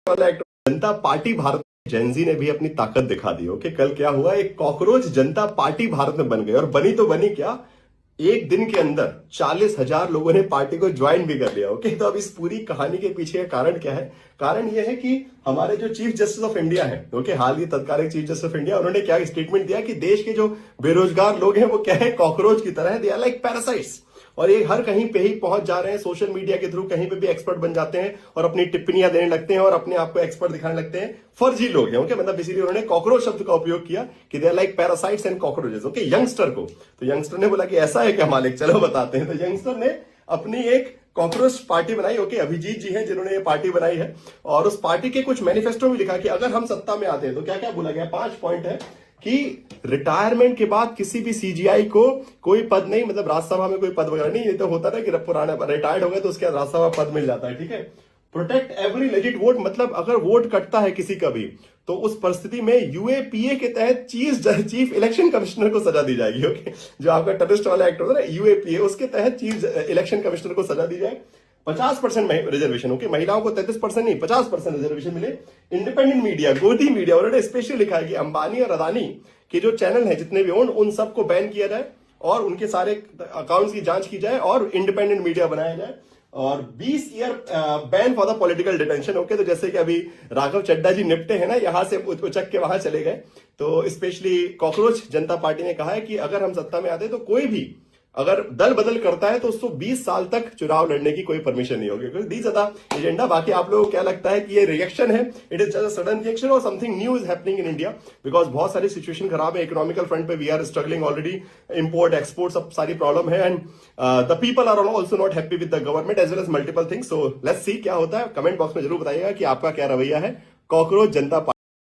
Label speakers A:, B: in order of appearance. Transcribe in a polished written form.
A: वाला एक्ट जनता party Bharat Gen Z ने भी अपनी ताकत दिखा दी। ओके, कल क्या हुआ, एक कॉकरोच जनता पार्टी भारत में बन गई और बनी तो बनी क्या, एक दिन के अंदर 40,000 लोगों ने पार्टी को ज्वाइन भी कर लिया। ओके, तो अब इस पूरी कहानी के पीछे का कारण क्या है? कारण यह है कि हमारे जो चीफ जस्टिस ऑफ इंडिया है, ओके, हाल ही तत्कालीन चीफ जस्टिस ऑफ इंडिया, उन्होंने क्या स्टेटमेंट दिया कि देश के जो बेरोजगार लोग हैं वो क्या है, कॉकरोच की तरह है, दे आर लाइक पैरासाइट्स, और ये हर कहीं पे ही पहुंच जा रहे हैं, सोशल मीडिया के थ्रू कहीं पे भी एक्सपर्ट बन जाते हैं और अपनी टिप्पणियां देने लगते हैं और अपने आप को एक्सपर्ट दिखाने लगते हैं। फर्जी लोग हैं। ओके, मतलब इसीलिए उन्होंने कॉकरोच शब्द का उपयोग किया कि they are like parasites and cockroaches. Okay, youngster को, तो यंगस्टर ने बोला कि ऐसा है क्या मालिक, चलो बताते हैं। तो यंगस्टर ने अपनी एक कॉकरोच पार्टी बनाई। ओके, अभिजीत जी हैं जिन्होंने ये पार्टी बनाई है, और उस पार्टी के कुछ मैनिफेस्टो में लिखा कि अगर हम सत्ता में आते हैं तो क्या क्या बोला गया, 5 पॉइंट है कि रिटायरमेंट के बाद किसी भी सीजीआई को कोई पद नहीं, मतलब राज्यसभा में कोई पद वगैरह नहीं। ये तो होता था कि पुराना रिटायर्ड हो गए तो उसके बाद राज्यसभा पद मिल जाता है, ठीक है। प्रोटेक्ट एवरी लेजिट वोट, मतलब अगर वोट कटता है किसी का भी तो उस परिस्थिति में यूएपीए के तहत चीफ इलेक्शन कमिश्नर को सजा दी जाएगी। ओके, जो आपका टेररिस्ट वाला एक्ट होता है ना यूएपीए, उसके तहत चीफ इलेक्शन कमिश्नर को सजा दी जाए। 50% रिजर्वेशन, ओके, महिलाओं को 33% नहीं 50% रिजर्वेशन मिले। इंडिपेंडेंट मीडिया, गोदी मीडिया, उन्होंने स्पेशली लिखा है कि अंबानी और अदानी के जो चैनल है जितने भी उन सबको बैन किया जाए और उनके सारे अकाउंट्स की जांच की जाए और इंडिपेंडेंट मीडिया बनाया जाए, और 20 year ban for the political detention. Okay, तो जैसे कि अभी राघव चड्डा जी निपटे हैं ना, यहां से उचक के वहां चले गए। तो स्पेशली कॉकरोच जनता पार्टी ने कहा है कि अगर हम सत्ता में आते तो कोई भी अगर दल बदल करता है तो उसको 20 साल तक चुनाव लड़ने की कोई परमिशन नहीं होगी। दी ज्यादा एजेंडा। बाकी आप लोगों को क्या लगता है कि ये रिएक्शन है, it is just sudden reaction और something new is happening in India? Because बहुत सारी सिचुएशन खराब है इकोनॉमिकल फ्रंट पे, we are struggling already, import export सब सारी प्रॉब्लम है, and the people are also not happy with the government as well as multiple things. So let's see क्या होता है। कमेंट बॉक्स में जरूर बताइएगा कि आपका क्या रवैया है कॉकरोच जनता